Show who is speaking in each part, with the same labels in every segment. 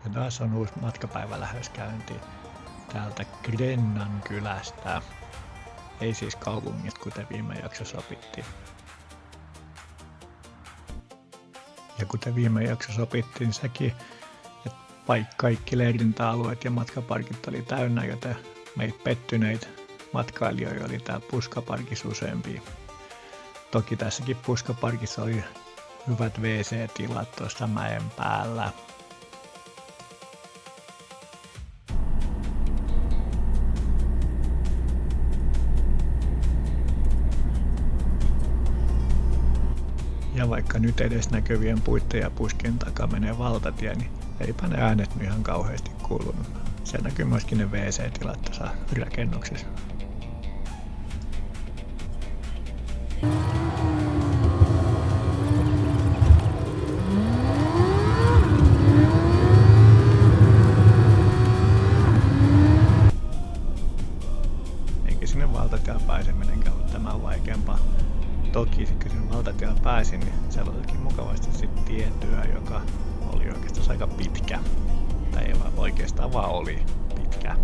Speaker 1: Ja taas on uusi matkapäivä lähes käyntiin täältä Grennan kylästä. Ei siis kaupungista, kuten viime jaksossa opittiin. Ja kuten viime jaksossa opittiin sekin, että kaikki leirintäalueet ja matkaparkit oli täynnä, joten meitä pettyneitä matkailijoita oli täällä Puskaparkissa useampia. Toki tässäkin Puskaparkissa oli hyvät WC-tilat tuossa mäen päällä. Ja vaikka nyt edes näkyvien puitten ja puskien takaa menee valtatie, niin eipä ne äänet ihan kauheasti kuulunut. Se näkyy myöskin ne WC-tilat tässä rakennuksessa. Eikä sinne valtatiellä pääseminenkään ollut tämän vaikeampaa. Toki kun sinne valtatiellä pääsin, niin siellä olikin mukavasti sitten tietyö, joka oli oikeastaan aika pitkä. Tai ei oikeastaan vaan oli pitkä.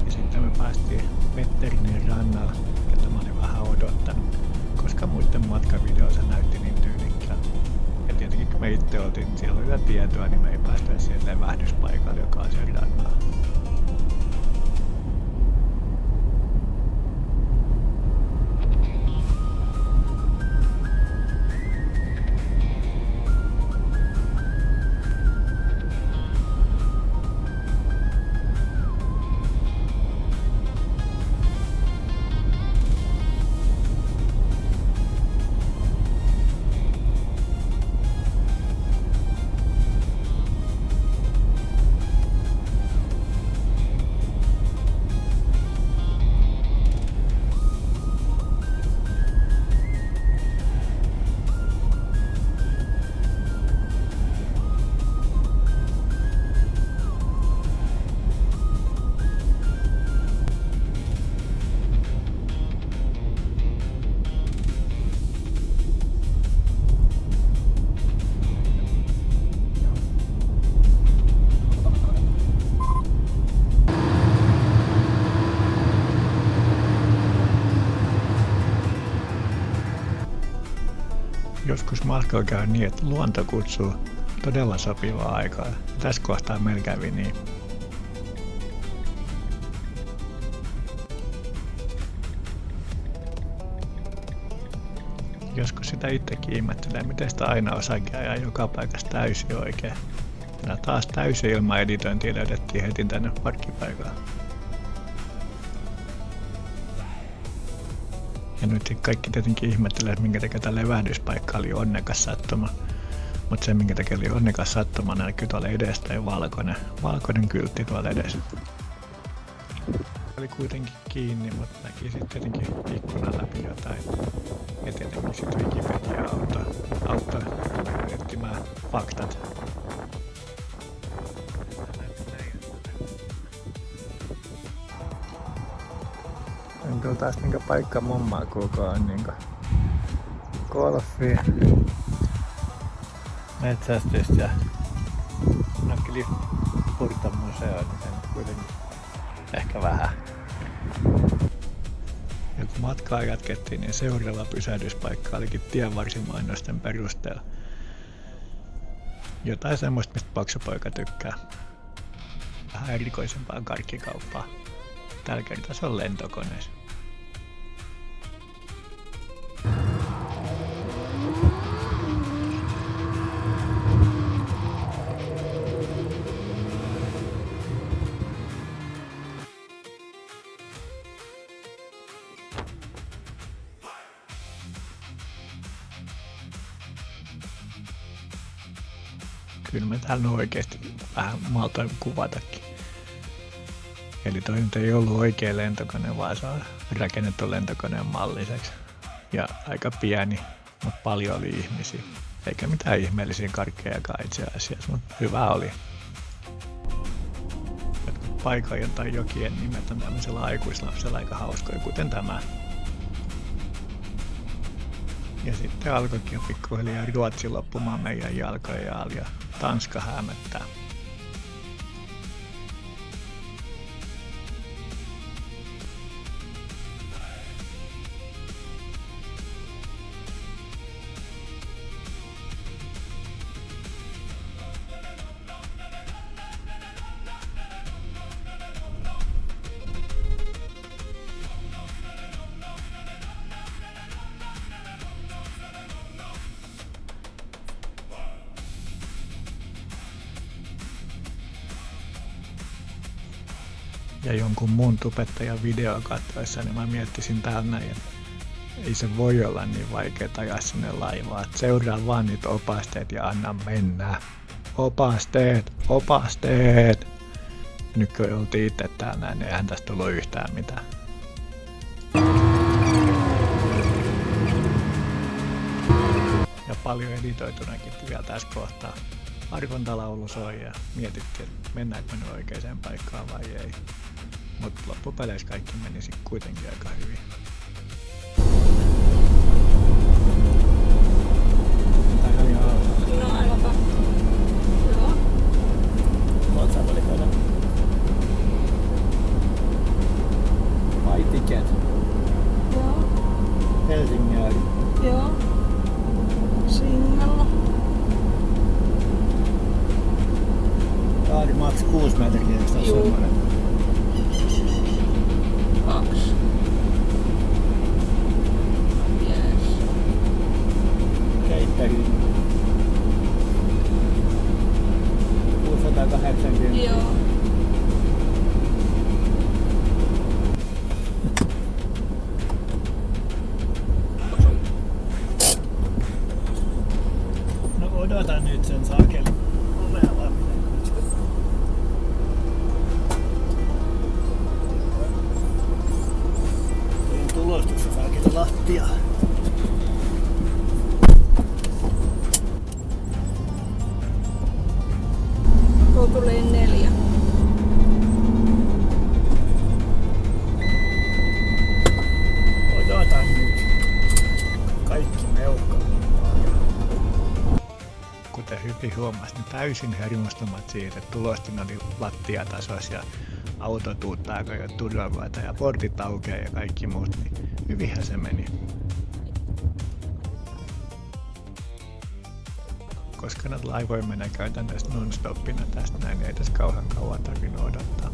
Speaker 1: Ja sitten me päästiin Petterinin rannalla, jota mä olin vähän odottanut, koska muiden matkavideoissa näytti niin tyylikkäältä. Ja tietenkin kun me itse oltiin siellä oli tietyä, niin me ei päästä siihen levähdyspaikalle, joka on siellä rannalla. Joskus matkalla käy niin, että luonto kutsuu todella sopivaa aikaa. Tässä kohtaa meillä kävi niin. Joskus sitä itsekin ihmettelee, miten sitä aina osaakin ajaa joka paikassa täysin oikein. Ja taas täysin ilman editointia löydettiin heti tänne parkkipaikalle. Ja nyt kaikki tietenkin ihmettelee, että minkä takia tämä levähdyspaikka oli onnekas sattuma. Mutta se minkä takia oli onnekas sattuma näkyy tuolla edessä toi valkoinen kyltti tuolla edessä. Oli kuitenkin kiinni, mutta näki sitten tietenkin ikkunan läpi jotain. Ja tietenkin sitten Wikipedia auttoi etsimään faktat. On kyllä taas niinku paikka mummaa kukaan on niinku golfi, metsästys ja nokkeli Purtan-museo, niin sen kuitenkin ehkä vähän. Ja kun matkaa jatkettiin, niin seuraava pysähdyspaikka olikin tienvarsimainosten perusteella. Jotain semmoista, mistä paksupoika tykkää. Vähän erikoisempaa karkkikauppaa. Tällä kertaa se on lentokoneessa. Kyllä me täällä oikeesti vähän maltoin kuvatakin. Eli toi nyt ei ollut oikea lentokone, vaan se on rakennettu lentokoneen malliseksi. Ja aika pieni, mutta paljon oli ihmisiä. Eikä mitään ihmeellisiä karkkejakaan itse asiassa, mutta hyvä oli. Jotkut paikojen tai jokien nimet on tämmöisellä aikuislapsella aika hauskoja, kuten tämä. Ja sitten alkoikin jo pikkuhiljaa Ruotsi loppumaan meidän jalkojen alla ja Tanska hämöttää. Ja jonkun muun tubettajan videoa katsoessa, niin mä miettisin täällä näin, että ei se voi olla niin vaikeaa ajaa sinne laivaan. Seuraa vaan niitä opasteet ja anna mennä. Opasteet, opasteet! Nyt kun oltiin itse täällä näin, niin eihän tästä tullut yhtään mitään. Ja paljon editoitunakin vielä tässä kohtaa. Arvontalaulu soi ja mietittiin, että mennäänkö me oikeaan paikkaan vai ei. Mutta loppupeleissä kaikki menisi kuitenkin aika hyvin. Tää on ihan auto.
Speaker 2: No aivan pakko. Joo.
Speaker 1: WhatsApp-valikoida. Buy ticket.
Speaker 2: Joo.
Speaker 1: Helsingin.
Speaker 2: Joo. Sinnalla.
Speaker 1: Taari maks 6 metriä, eikö tässä
Speaker 2: Juu.
Speaker 1: semmoinen?
Speaker 2: 2. Jees.
Speaker 1: Keittäkin. 680.
Speaker 2: Joo.
Speaker 1: No odotan nyt sen saakeli. Ovella. Tulostuksessa saakeli lattiaa.
Speaker 2: Tuo tulee 4.
Speaker 1: Odotan nyt. Kaikki meukka. Kuten hyvin huomasit, niin täysin hermostumat siitä, että tulostin oli lattiatasoissa ja auto tuuttaa jo turvavaita ja portit aukeaa ja kaikki muut, niin hyvinhän se meni. Koska näitä laivoja menee käytännössä non-stoppina tästä näin, ei tässä kauhean kauan tarvinnut odottaa.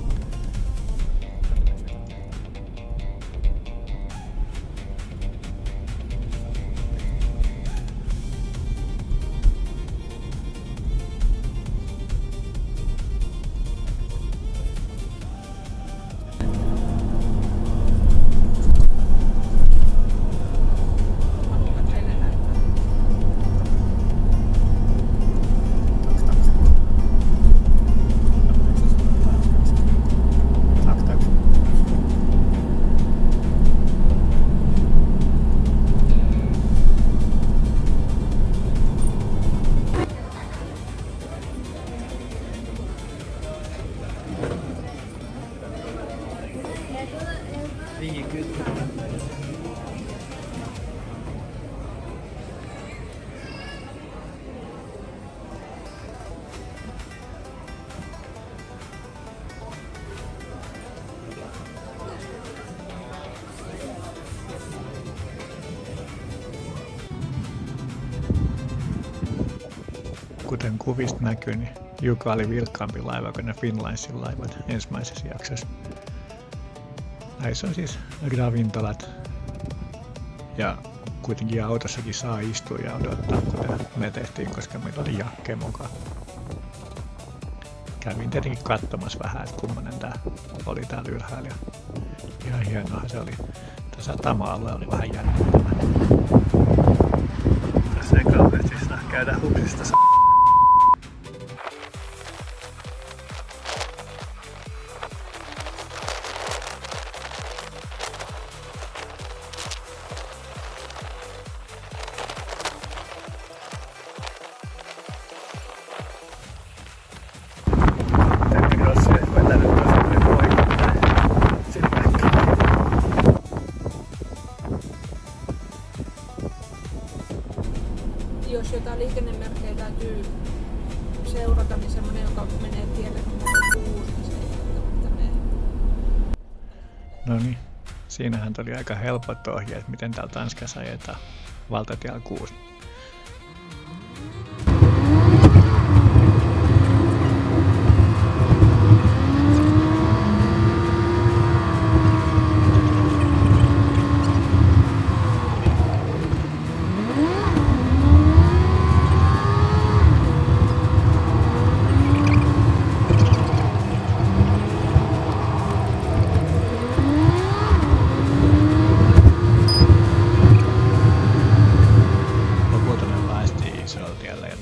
Speaker 1: Kuten kuvista näkyy, niin Juka oli vilkkaampi laiva kuin ne Finnlinesin laivat ensimmäisessä jaksossa. Näissä on siis ravintolat ja kuitenkin autossakin saa istua ja odottaa, kuten me tehtiin, koska meillä oli jakke mukaan. Kävin tietenkin katsomassa vähän, että kummonen tää oli täällä ylhäällä. Ihan hienoa se oli. Tämä satama-alue oli vähän jännittävä. Tässä ei kauheasti saa käydä hupsista.
Speaker 2: jos jotain liikennemerkkejä täytyy seurata, niin semmonen, joka menee tielle numero 6, niin se ei välttämättä mene.
Speaker 1: No niin, siinähän tuli aika helpot ohjeet, miten täällä Tanskassa ajetaan valtatiellä 6.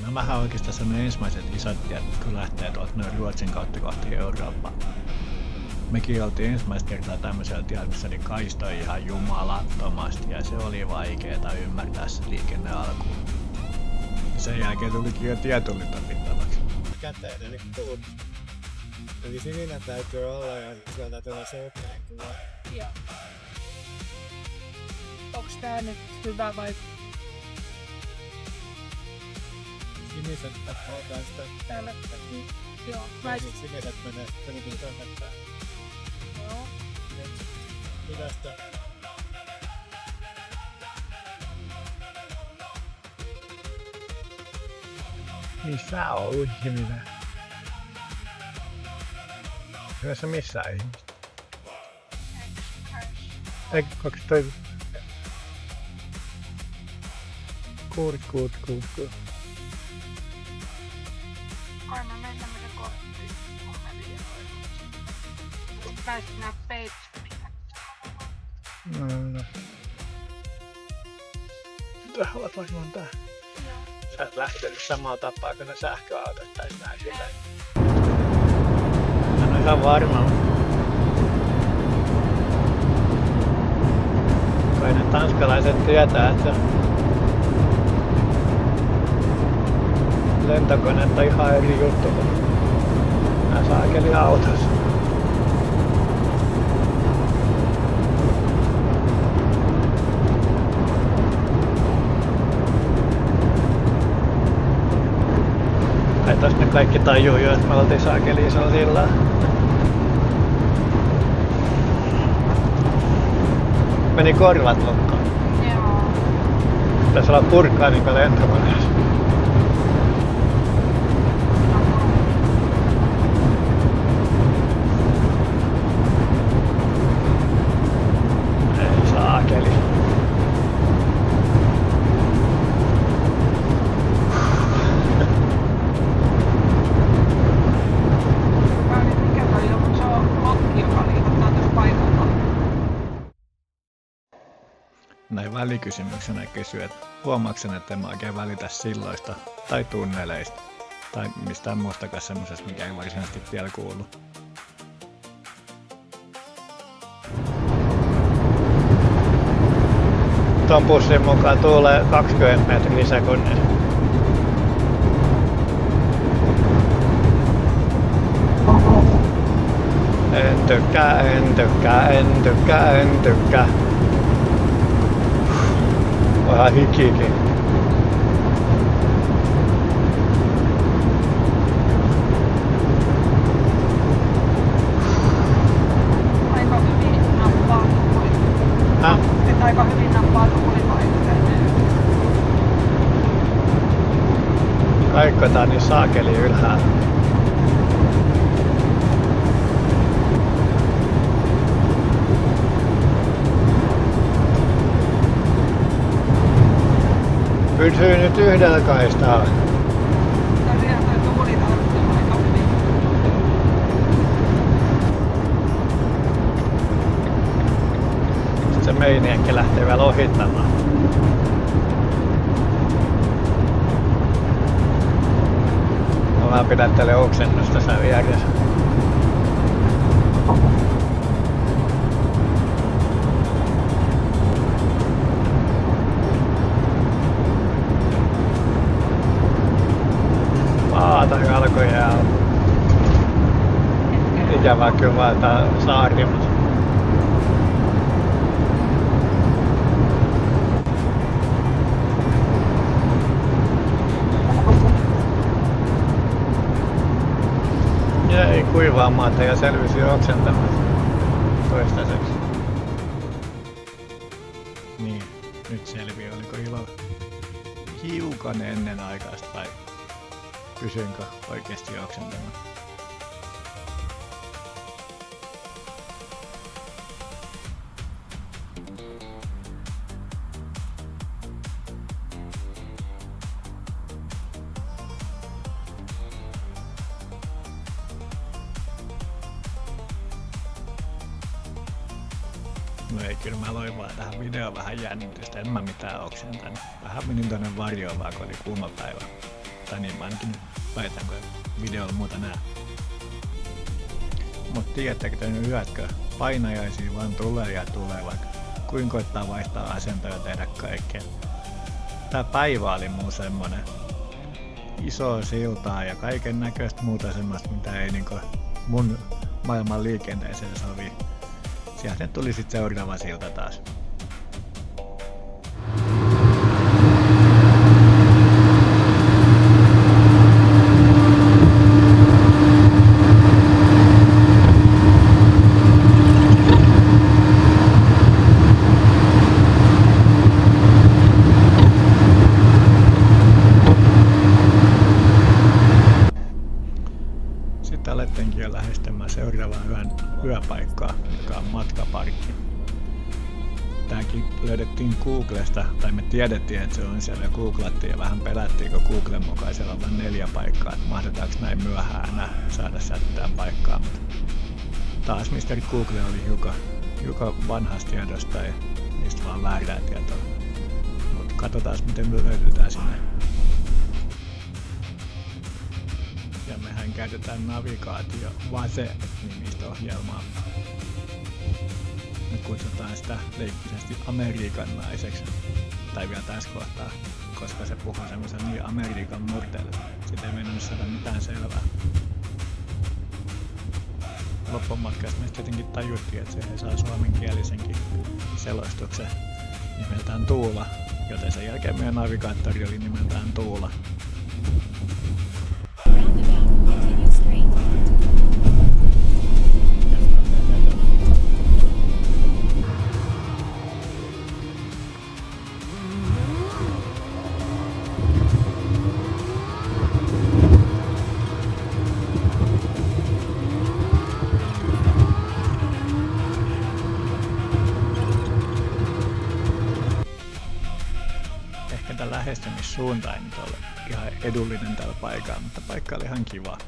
Speaker 1: Nämähän on oikeastaan sellainen ensimmäiset isot tiet, kun lähtee tuolta noin Ruotsin kautta kohti Eurooppaa. Mekin oltiin ensimmäistä kertaa tämmöisellä tiellä, missä oli kaistoja ihan jumalattomasti ja se oli vaikeeta ymmärtää se liikenne alkuun. Sen jälkeen tulikin jo tietullit opittavaksi.
Speaker 3: Käteen, eli kulut. Eli sininen täytyy olla ja siellä täytyy olla selkeä kuva.
Speaker 2: Joo. Onks tää nyt hyvä vai?
Speaker 3: Siniset otetaan sitä.
Speaker 2: Täällä. Joo.
Speaker 3: Ja sit siniset menee sitten niin tonne päin.
Speaker 2: Joo.
Speaker 3: Hidasta.
Speaker 1: Missä on ihminen? Kyllä se missään ihmistä. Onks toi... Kuut.
Speaker 2: Kai mä menen tämmösen korttiin. Pääsit nää peitsit.
Speaker 1: No. Tää ovat varmaan tää. Sä et lähtenyt samalla tapaa kuin ne sähköautot tai näin sillä. Mä en oo ihan varma. Kai ne tanskalaiset tietää, että lentokoneet on ihan eri juttu kuin nää saakeli autossa. Ai tosta ne kaikki tajuu jo, että me oltiin saakeli isolla sillalla. Meni korvat lukkoon.
Speaker 2: Joo.
Speaker 1: Pitäis olla purkkaa niinku lentokoneessa. Ei saakeli. Näin välikysymyksenä kysyä, että huomaaksen, että en mä oikein välitä silloista tai tunneleista tai mistään muustakaan semmosesta, mikä ei varsinaisesti vielä kuulu. Ton bussin mukaan tulee 20 metriä sekunnissa. En tykkää. Vähän hikikin.
Speaker 2: Aika hyvin nappaa tuuli.
Speaker 1: Häh?
Speaker 2: Et aika hyvin nappaa tuulivaihteen.
Speaker 1: Kaikkotaan niin saakeli ylhäällä. Pysyy nyt yhdellä kaistalla.
Speaker 2: Tosiaan toi tuuli tarttuu aika hyvin.
Speaker 1: Sitten se meiniäkki lähtee vielä ohittamaan. Mä vähän pidättelen oksennusta tässä vieressä. Maata jalkoja on. Ikävä kyllä vaan tää saari. kuivaa maata ja selvisi oksentamaan toistaiseksi. Niin, nyt selviää, oliko ilo hiukan ennen aikaista vai pysyinkö oikeasti oksentamaan. No ei, kyllä mä loin vaan tähän videoon vähän jännitystä, en mä mitään oksentanut. Vähän menin tonne varjoon vaan, kun oli kuuma päivä. Tai niin mä ainakin väitän, kun videolla muuta nää. Mut tiedättekö te nyt yötkö, painajaisia vaan tulee ja tulee, vaikka kuinka koittaa vaihtaa asentoja ja tehdä kaikkea. Tää päivä oli muu semmonen iso siltaa ja kaiken näköistä muuta semmoista, mitä ei niinku mun maailman liikenteeseen sovi. Sieltä tuli sit seuraava silta taas. Sitten alettiinkin jo lähestymään seuraavaa yöpaikkaa, joka on matkaparkki. Tääkin löydettiin Googlesta, tai me tiedettiin, että se on siellä ja googlattiin ja vähän pelättiin, kun Googlen mukaan siellä on vain 4 paikkaa, että mahdetaanko näin myöhään enää saada sättää paikkaa. Mutta taas Mr. Google oli hiukan vanhasta tiedosta ja niistä vaan väärää tietoa. Mutta katsotaan miten me löydetään sinne. Ja mehän käytetään navigaatio Waze-nimistä ohjelmaa. Me kutsutaan sitä leikkisesti Amerikan naiseksi. Tai vielä tässä kohtaa, koska se puhuu semmoisen niin Amerikan murteella. Siitä ei meinannut saada mitään selvää. Loppumatkassa me jotenkin tajuttiin, että siihen saa suomenkielisenkin selostuksen nimeltään Tuula, joten sen jälkeen meidän navigaattori oli nimeltään Tuula. Ehkä lähestymissuunta ei nyt ole ihan edullinen tällä paikalla, mutta paikka oli ihan kiva.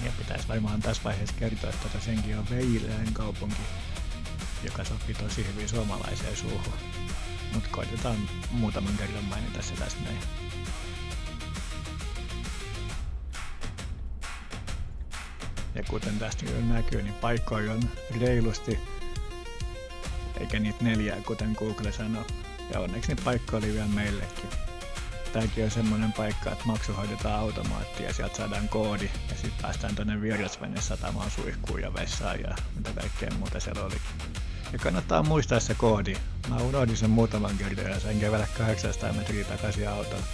Speaker 1: Ja pitäisi varmaan tässä vaiheessa kertoa, että senkin on Veileän kaupunki, joka sopii tosi hyvin suomalaiseen suuhun. Mutta koitetaan muutaman kerran mainita se tässä näin. Ja kuten tästä näkyy, niin paikkoja on reilusti, eikä niitä 4, kuten Google sanoo. Ja onneksi niitä paikkoja oli vielä meillekin. Tääkin on semmonen paikka, että maksu hoidetaan automaattia ja sieltä saadaan koodi. Ja sitten päästään tonne Vierasvene-satamaan suihkuun ja vessaan ja mitä kaikkea muuta siellä oli. Ja kannattaa muistaa se koodi. Mä unohdin sen muutaman kerran ja sain kävellä 800 metriä takaisin autolla.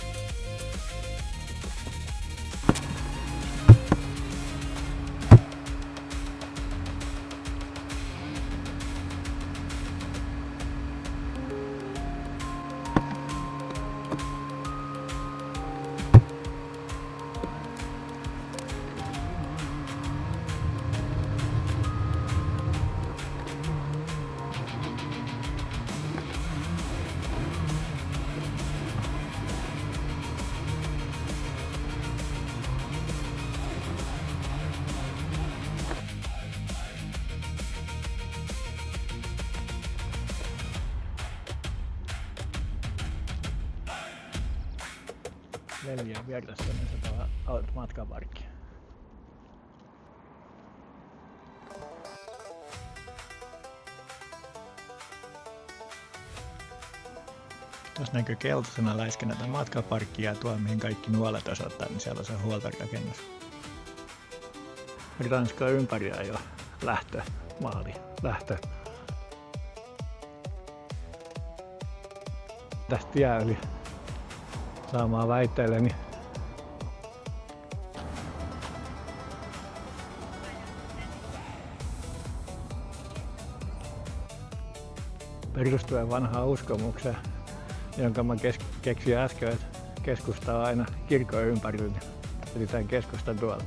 Speaker 1: Neljän Vierasvenen matkaparkki. Tuossa näkyy keltaisena läiskenä tämän matkaparkki ja tuolla mihin kaikki nuolet osoittaa, niin siellä on se huoltorakennus. Ranska ympäri jo lähtö. Tästä tie yli saamaan väitteelleni perustuen vanhaan uskomukseen, jonka mä keksin äsken, että keskusta on aina kirkon ympärillä. Eli tämän keskustan tuolla.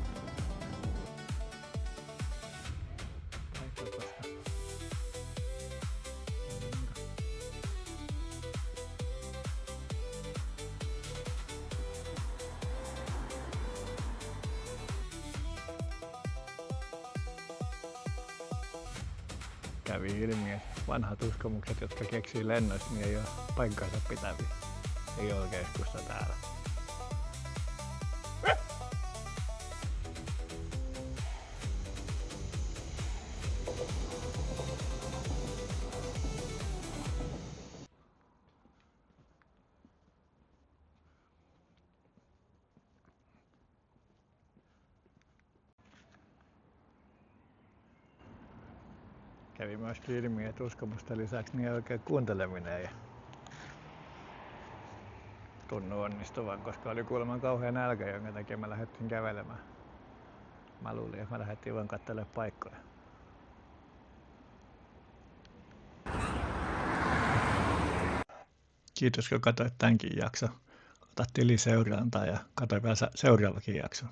Speaker 1: Kävi ilmi, että vanhat uskomukset, jotka keksii lennoista, niin ei ole paikkansa pitäviä. Ei ole keskusta täällä. Kävi myös ilmi, että uskomusten lisäksi niin oikein kuunteleminen ei tunnu onnistuvan, koska oli kuulemma kauhea nälkä, jonka takia mä lähdettiin kävelemään. Mä luulin, että mä lähdettiin vaan katselemaan paikkoja. Kiitos kun katsoit tämänkin jakson. Ota tiliseurantaa ja katso vielä seuraavakin jakso.